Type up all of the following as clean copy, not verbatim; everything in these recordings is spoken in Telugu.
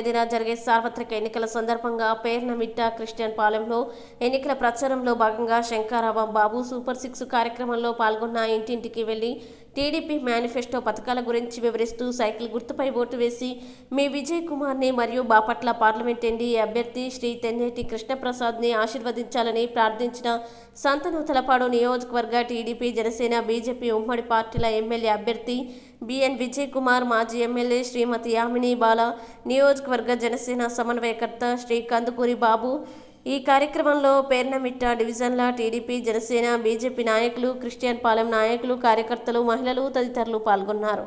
తేదీన జరిగే సార్వత్రిక ఎన్నికల సందర్భంగా పేర్నమిట్ట క్రిస్టియన్ పాలెంలో ఎన్నికల ప్రచారంలో భాగంగా శంకరావం బాబు సూపర్ 6 కార్యక్రమంలో పాల్గొన్న ఇంటింటికి వెళ్లి టీడీపీ మేనిఫెస్టో పథకాల గురించి వివరిస్తూ సైకిల్ గుర్తుపై ఓటు వేసి మీ విజయ్ కుమార్ని మరియు బాపట్ల పార్లమెంట్ ఎన్డీఏ అభ్యర్థి శ్రీ తెన్నేటి కృష్ణప్రసాద్ని ఆశీర్వదించాలని ప్రార్థించిన సంతనూతలపాడు నియోజకవర్గ టీడీపీ జనసేన బీజేపీ ఉమ్మడి పార్టీల ఎమ్మెల్యే అభ్యర్థి బిఎన్ విజయ్ కుమార్, మాజీ ఎమ్మెల్యే శ్రీమతి యామిని బాల, నియోజకవర్గ జనసేన సమన్వయకర్త శ్రీ కందుకూరి బాబు. ఈ కార్యక్రమంలో పేర్నమిట్ట డివిజన్ల టీడీపీ జనసేన బీజేపీ నాయకులు, క్రిస్టియన్ పాలెం నాయకులు, కార్యకర్తలు, మహిళలు తదితరులు పాల్గొన్నారు.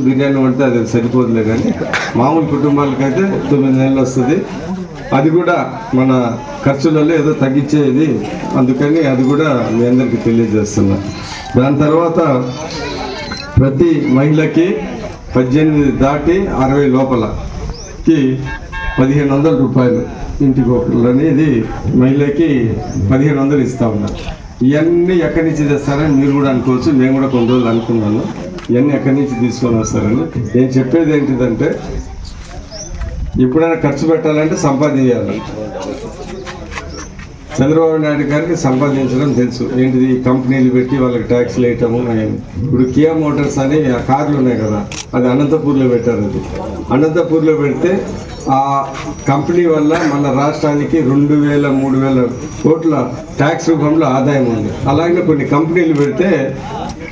బిర్యానీ వండితే అది సరిపోదులే, కానీ మామూలు కుటుంబాలకైతే 9 నెలలు వస్తుంది. అది కూడా మన ఖర్చులలో ఏదో తగ్గించేది, అందుకని అది కూడా మీ అందరికీ తెలియజేస్తున్నా. దాని తర్వాత ప్రతి మహిళకి 18 దాటి 60 లోపలకి 1500 రూపాయలు ఇంటికి ఒకళ్ళు అనేది మహిళకి 1500 ఇస్తా ఉన్నారు. ఇవన్నీ ఎక్కడి నుంచి తెస్తారని మీరు కూడా అనుకోవచ్చు, మేము కూడా కొన్ని రోజులు అనుకున్నాను ఇవన్నీ ఎక్కడి నుంచి తీసుకొని వస్తారని. నేను చెప్పేది ఏంటిదంటే, ఎప్పుడైనా ఖర్చు పెట్టాలంటే సంపాదించాలి. చంద్రబాబు నాయుడు గారికి సంపాదించడం తెలుసు. ఏంటిది, కంపెనీలు పెట్టి వాళ్ళకి ట్యాక్స్లు వేయటము. ఇప్పుడు కియా మోటార్స్ అని ఆ కార్లు ఉన్నాయి కదా, అది అనంతపూర్లో పెట్టారు. అది అనంతపూర్లో పెడితే ఆ కంపెనీ వల్ల మన రాష్ట్రానికి 2000-3000 కోట్ల ట్యాక్స్ రూపంలో ఆదాయం ఉంది. అలాగే కొన్ని కంపెనీలు పెడితే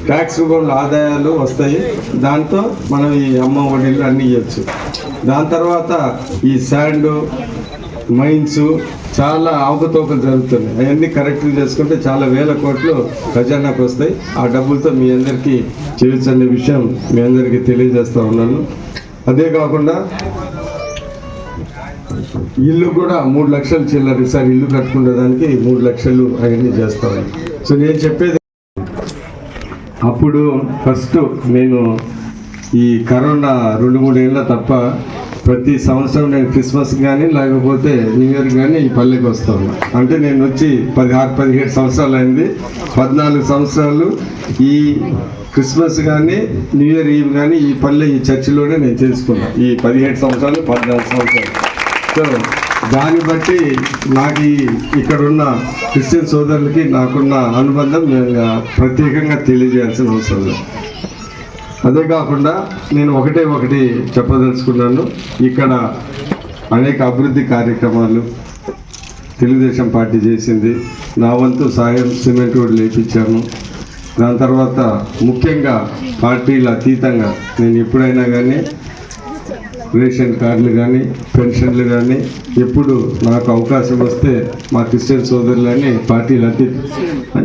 ట్యాక్స్ రూపంలో ఆదాయాలు వస్తాయి. దాంతో మనం ఈ అమ్మ ఒడిలు అన్నీ ఇవ్వచ్చు. దాని తర్వాత ఈ శాండ్ మైన్స్ చాలా అవకతవకలు జరుగుతున్నాయి. అవన్నీ కరెక్ట్గా చేసుకుంటే చాలా వేల కోట్లు ఖజానాకు వస్తాయి. ఆ డబ్బులతో మీ అందరికీ చేయొచ్చనే విషయం మీ అందరికీ తెలియజేస్తూ ఉన్నాను. అదే కాకుండా ఇల్లు కూడా 3 లక్షలు చిల్లర సార్ ఇల్లు కట్టుకునే దానికి 3 లక్షలు అవన్నీ చేస్తాను. సో నేను చెప్పేది, అప్పుడు ఫస్ట్ నేను ఈ కరోనా 2-3 ఏళ్ళ తప్ప ప్రతి సంవత్సరం నేను క్రిస్మస్ కానీ లేకపోతే న్యూ ఇయర్ కానీ ఈ పల్లెకి వస్తాను. అంటే నేను వచ్చి 16-17 సంవత్సరాలు అయింది. 14 సంవత్సరాలు ఈ క్రిస్మస్ కానీ న్యూ ఇయర్ ఈవ్ కానీ ఈ పల్లె ఈ చర్చిలోనే నేను చేసుకున్నాను. ఈ 17 సంవత్సరాలు 14 సంవత్సరాలు. సో దాన్ని బట్టి నాకు ఇక్కడున్న క్రిస్టియన్ సోదరులకి నాకున్న అనుబంధం నేను ప్రత్యేకంగా తెలియజేయాల్సిన అవసరం లేదు. అదే కాకుండా నేను ఒకటి చెప్పదలుచుకున్నాను. ఇక్కడ అనేక అభివృద్ధి కార్యక్రమాలు తెలుగుదేశం పార్టీ చేసింది. నా వంతు సాయం సిమెంట్ రోడ్లు వేయించాను. దాని తర్వాత ముఖ్యంగా పార్టీల అతీతంగా నేను ఎప్పుడైనా కానీ రేషన్ కార్డులు కానీ పెన్షన్లు కానీ ఎప్పుడు నాకు అవకాశం వస్తే మా క్రిస్టియన్ సోదరులని పార్టీలు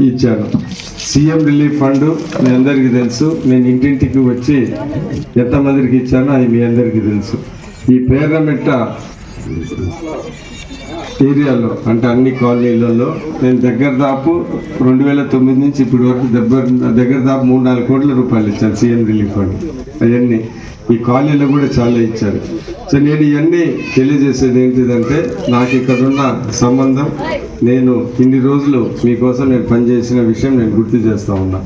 ఇచ్చాను. సీఎం రిలీఫ్ ఫండ్ మీ అందరికీ తెలుసు. నేను ఇంటింటికి వచ్చి ఎంతమందికి ఇచ్చానో అది మీ అందరికీ తెలుసు. ఈ పేర్నమిట్ట ఏరియాలో అంటే అన్ని కాలనీలలో నేను దగ్గర దాపు 2009 నుంచి ఇప్పటి వరకు దగ్గర దాపు 3-4 కోట్ల రూపాయలు ఇచ్చాను సీఎం రిలీఫ్ ఫండ్. అవన్నీ ఈ కాలనీలో కూడా చాలా ఇచ్చారు. సో నేను ఇవన్నీ తెలియజేసేది ఏంటిదంటే, నాకు ఇక్కడున్న సంబంధం, నేను ఇన్ని రోజులు మీకోసం నేను పనిచేసిన విషయం నేను గుర్తు చేస్తూ ఉన్నా.